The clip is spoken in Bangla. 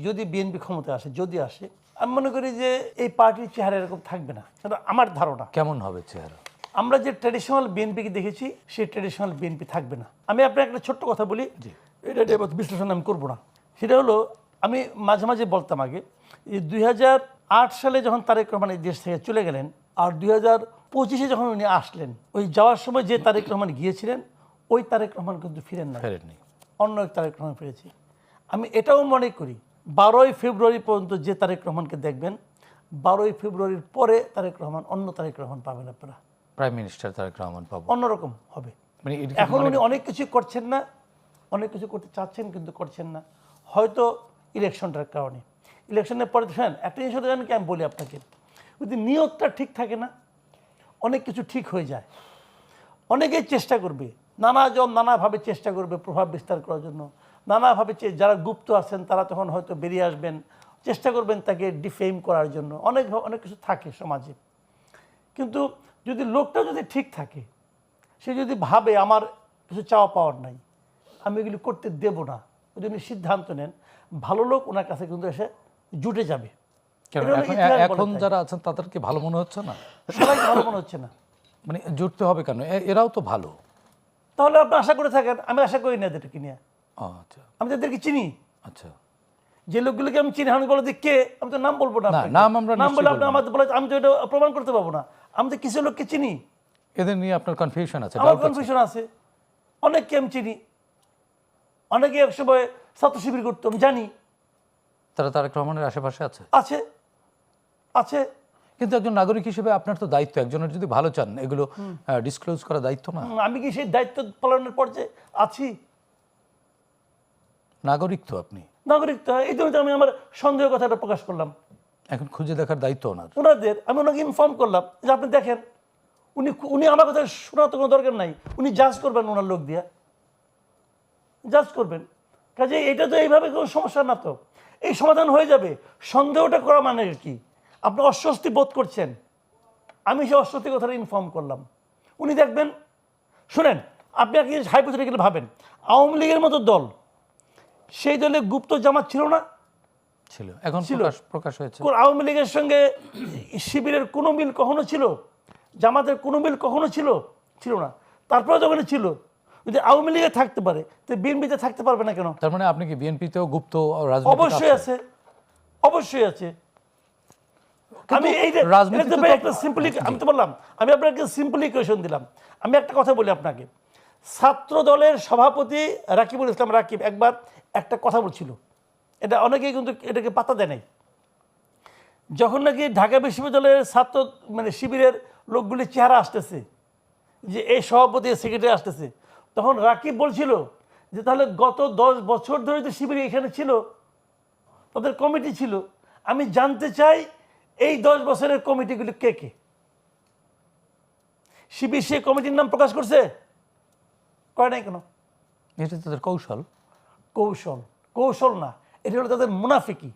যদি বিএনপি ক্ষমতায় আসে, যদি আসে, আমি মনে করি যে এই পার্টির চেহারা এরকম থাকবে না, সেটা আমার ধারণা। কেমন হবে চেহারা? আমরা যে ট্র্যাডিশনাল বিএনপিকে দেখেছি সেই ট্র্যাডিশনাল বিএনপি থাকবে না। আমি আপনাকে একটা ছোট্ট কথা বলি, এটা বিশ্লেষণ আমি করবো না। সেটা হলো, আমি মাঝে মাঝে বলতাম আগে যে 2008 সালে যখন তারেক রহমান এই দেশ থেকে চলে গেলেন, আর 2025-এ যখন উনি আসলেন, ওই যাওয়ার সময় যে তারেক রহমান গিয়েছিলেন ওই তারেক রহমান কিন্তু ফেরেননি, অন্য এক তারেক রহমান ফিরেছে। আমি এটাও মনে করি 12ই ফেব্রুয়ারি পর্যন্ত যে তারেক রহমানকে দেখবেন, 12ই ফেব্রুয়ারির পরে তারেক রহমান, অন্য তারেক রহমান পাবেন আপনারা। প্রাইম মিনিস্টার তারেক রহমান পাবো, অন্যরকম হবে। মানে এখন উনি অনেক কিছু করছেন না, অনেক কিছু করতে চাচ্ছেন কিন্তু করছেন না, হয়তো ইলেকশনটার কারণে। ইলেকশনের পরে দেখেন একটা জিনিস হতে জানেন কি, আমি বলি আপনাকে, যদি নিয়তটা ঠিক থাকে না, অনেক কিছু ঠিক হয়ে যায়। অনেকেই চেষ্টা করবে, নানাভাবে চেষ্টা করবে প্রভাব বিস্তার করার জন্য, নানাভাবে যারা গুপ্ত আছেন তারা তখন হয়তো বেরিয়ে আসবেন, চেষ্টা করবেন তাকে ডিফেম করার জন্য, অনেক কিছু থাকে সমাজে। কিন্তু যদি লোকটা যদি ঠিক থাকে, সে যদি ভাবে আমার কিছু চাওয়া পাওয়ার নাই, আমি এগুলি করতে দেব না, যদি উনি সিদ্ধান্ত নেন, ভালো লোক ওনার কাছে কিন্তু এসে জুটে যাবে। এখন যারা আছেন তাদেরকে ভালো মনে হচ্ছে না, সবাইকে ভালো মনে হচ্ছে না, মানে জুটতে হবে কেন? এরাও তো ভালো। তাহলে আপনি আশা করে থাকেন, আমি আশা করি না এদেরকে নিয়ে। আচ্ছা, আমি তাদেরকে চিনি। আচ্ছা, যে লোকগুলোকে আমি চিনি, আমি বলো যে কে, আমি তো নাম বলবো না, নাম বলে আপনি আমাদের বলে, আমি তো এটা প্রমাণ করতে পারবো না। আমি তো কিছু লোককে চিনি, এদের নিয়ে আপনার কনফিউশন আছে? আমার কনফিউশন আছে। অনেককে আমি চিনি, অনেকে একসময় ছাত্র শিবির করতো, আমি জানি তারা তারেক রহমানের আশেপাশে আছে। আছে আছে কিন্তু একজন নাগরিক হিসেবে আপনার তো দায়িত্ব, একজনের যদি ভালো চান এগুলো ডিসক্লোজ করা দায়িত্ব না? আমি কি সেই দায়িত্ব পালনের পর্যায়ে আছি? নাগরিক তো আপনি, নাগরিক তো, এই জন্য আমি আমার সন্দেহ কথাটা প্রকাশ করলাম। এখন খুঁজে দেখার দায়িত্ব ওনাদের। আমি ওনাকে ইনফর্ম করলাম যে আপনি দেখেন, উনি আমার কথা শোনার তো কোনো দরকার নাই, উনি জাজ করবেন, ওনার লোক দিয়া জাজ করবেন। কাজে এটা তো এইভাবে কোনো সমস্যা না, তো এই সমাধান হয়ে যাবে। সন্দেহটা করা মানে কি, আপনি অস্বস্তি বোধ করছেন, আমি সেই অস্বস্তি কথাটা ইনফর্ম করলাম, উনি দেখবেন। শুনেন, আপনি আর কি হাইপোথেটিক্যালি ভাবেন, আওয়ামী লীগের মতো দল, সেই দলে গুপ্ত জামাত ছিল না? ছিল, এখন প্রকাশ হয়েছে। আওয়ামী লীগের সঙ্গে শিবিরের কোনো মিল কখনো ছিল? জামাতের কোনো মিল কখনো ছিল? ছিল না। তারপরে যখন ছিল, যদি আওয়ামী লীগে থাকতে পারে, তো বিএনপিতে থাকতে পারবে না কেন? তার মানে আপনি কি বিএনপিতেও গুপ্ত রাজনীতি? অবশ্যই আছে, অবশ্যই আছে। আমি একটা সিম্পলি, আমি তো বললাম, আমি আপনাকে সিম্পলি কোয়েশন দিলাম। আমি একটা কথা বলি আপনাকে, ছাত্র দলের সভাপতি রাকিবুল ইসলাম রাকিব একবার একটা কথা বলছিল, এটা অনেকেই কিন্তু এটাকে পাত্তা দেয় নাই। যখন নাকি ঢাকা বিশ্ববিদ্যালয়ের ছাত্র মানে শিবিরের লোকগুলির চেহারা আসতেছে, যে এই সভাপতি সেক্রেটারি আসতেছে, তখন রাকিব বলছিল যে তাহলে গত 10 বছর ধরে তো শিবির এখানে ছিল, তাদের কমিটি ছিল, আমি জানতে চাই এই 10 বছরের কমিটিগুলি কে কে? শিবির সে কমিটির নাম প্রকাশ করছে? করে নাই কেন? এটা তাদের কৌশল। কৌশল না, এটা হলো তাদের মুনাফিকি।